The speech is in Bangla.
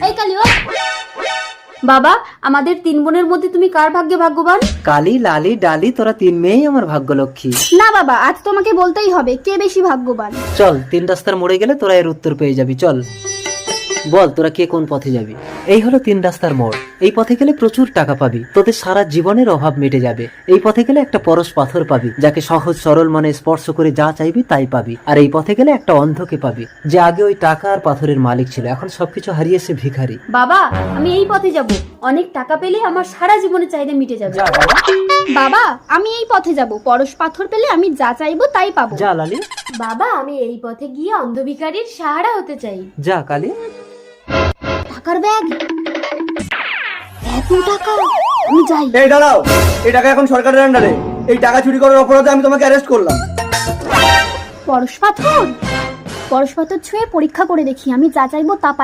এই কালি ও বাবা, আমাদের 3 বোনের মধ্যে তুমি কার ভাগ্যে ভাগ্যবান? কালি, লালি, ডালি, তোরা 3 মেয়েই আমার ভাগ্যলক্ষ্মী। না বাবা, আজ তোমাকে বলতেই হবে কে বেশি ভাগ্যবান। চল 3 রাস্তার মোড়ে গেলে তোরা এর উত্তর পেয়ে যাবি। চল বল তোরা কে কোন পথে যাবি। এই হলো 3 রাস্তার মোড়। এই পথে গেলে প্রচুর টাকা পাবি, তোদের সারা জীবনের অভাব মিটে যাবে। এই পথে গেলে একটা পরশ পাথর পাবি, যাকে সহজ সরল মনে স্পর্শ করে যা চাইবি তাই পাবি। আর এই পথে গেলে একটা অন্ধকে পাবি, যে আগে ওই টাকা আর পাথরের মালিক ছিল, এখন সবকিছু হারিয়েছে ভিখারি। বাবা, আমি এই পথে যাব, অনেক টাকা পেলে আমার সারা জীবনের চাহিদা মিটে যাবে। বাবা, আমি এই পথে যাব, পরশ পাথর পেলে আমি যা চাইবো তাই পাবো। যা লালি। বাবা, আমি এই পথে গিয়ে অন্ধ ভিখারির সাহারা হতে চাই। যা কালি। টাকার ব্যাগ, এত টাকা, আমি যাই। এই দাঁড়াও, এই টাকা এখন সরকারের আন্ডারে। এই টাকা চুরি করার অপরাধে আমি তোমাকে অ্যারেস্ট করলাম। পরশ পাথর ছুঁয়ে পরীক্ষা করে দেখি, আমি যা চাইবো তা পাই।